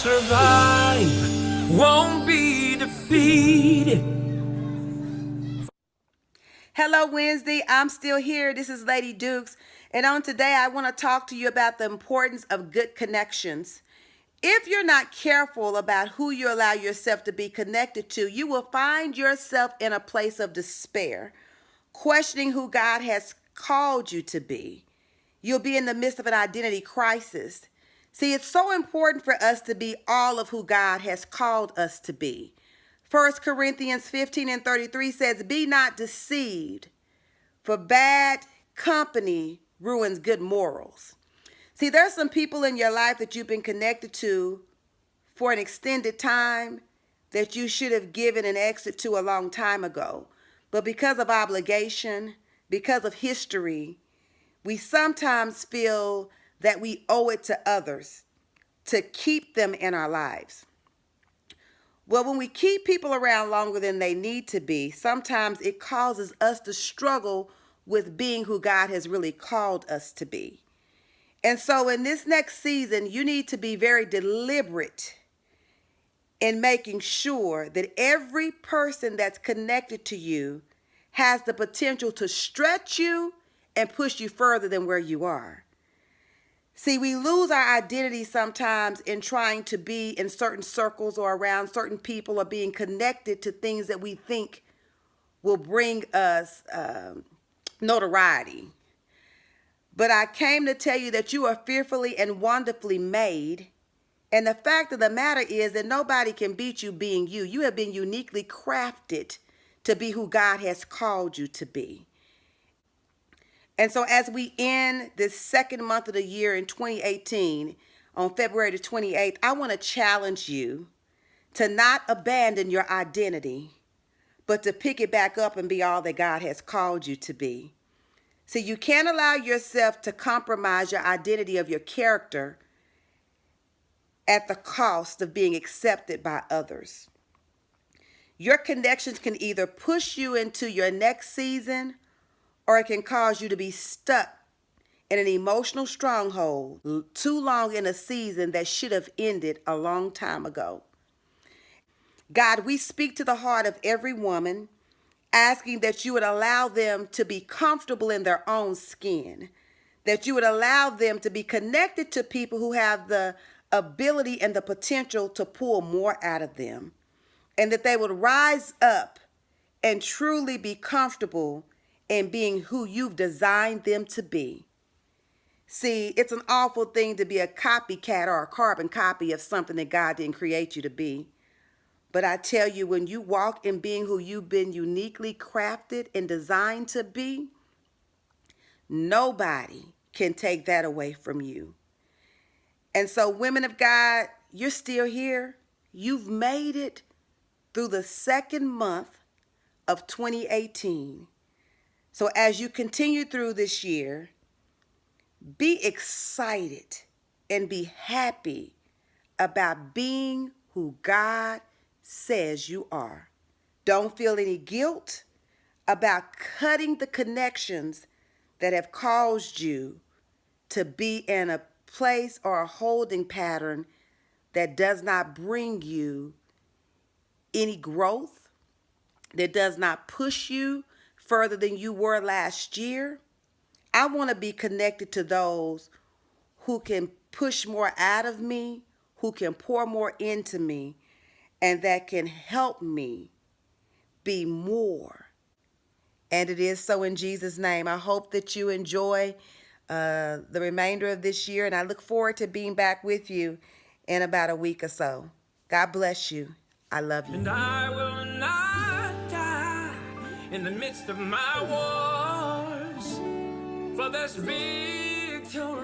survive, won't be defeated. Hello, Wednesday. I'm still here. This is Lady Dukes. And on today, I want to talk to you about the importance of good connections. If you're not careful about who you allow yourself to be connected to, you will find yourself in a place of despair, questioning who God has called you to be. You'll be in the midst of an identity crisis. See, it's so important for us to be all of who God has called us to be. 1 Corinthians 15:33 says, "Be not deceived, for bad company ruins good morals." See, there's some people in your life that you've been connected to for an extended time that you should have given an exit to a long time ago. But because of obligation, because of history, we sometimes feel that we owe it to others to keep them in our lives. Well, when we keep people around longer than they need to be, sometimes it causes us to struggle with being who God has really called us to be. And so in this next season, you need to be very deliberate in making sure that every person that's connected to you has the potential to stretch you and push you further than where you are. See, we lose our identity sometimes in trying to be in certain circles or around certain people or being connected to things that we think will bring us notoriety. But I came to tell you that you are fearfully and wonderfully made. And the fact of the matter is that nobody can beat you being you. You have been uniquely crafted to be who God has called you to be. And so as we end this second month of the year in 2018, on February the 28th, I want to challenge you to not abandon your identity, but to pick it back up and be all that God has called you to be. See, you can't allow yourself to compromise your identity of your character at the cost of being accepted by others. Your connections can either push you into your next season, or it can cause you to be stuck in an emotional stronghold too long in a season that should have ended a long time ago. God, we speak to the heart of every woman, asking that you would allow them to be comfortable in their own skin, that you would allow them to be connected to people who have the ability and the potential to pull more out of them, and that they would rise up and truly be comfortable in being who you've designed them to be. See, it's an awful thing to be a copycat or a carbon copy of something that God didn't create you to be. But I tell you, when you walk in being who you've been uniquely crafted and designed to be, nobody can take that away from you. And so, women of God, you're still here. You've made it through the second month of 2018. So as you continue through this year, be excited and be happy about being who God says you are. Don't feel any guilt about cutting the connections that have caused you to be in a place or a holding pattern that does not bring you any growth, that does not push you further than you were last year. I want to be connected to those who can push more out of me, who can pour more into me, and that can help me be more. And it is so in Jesus' name. I hope that you enjoy the remainder of this year, and I look forward to being back with you in about a week or so. God bless you. I love you. And I will not die in the midst of my wars, for there's victory.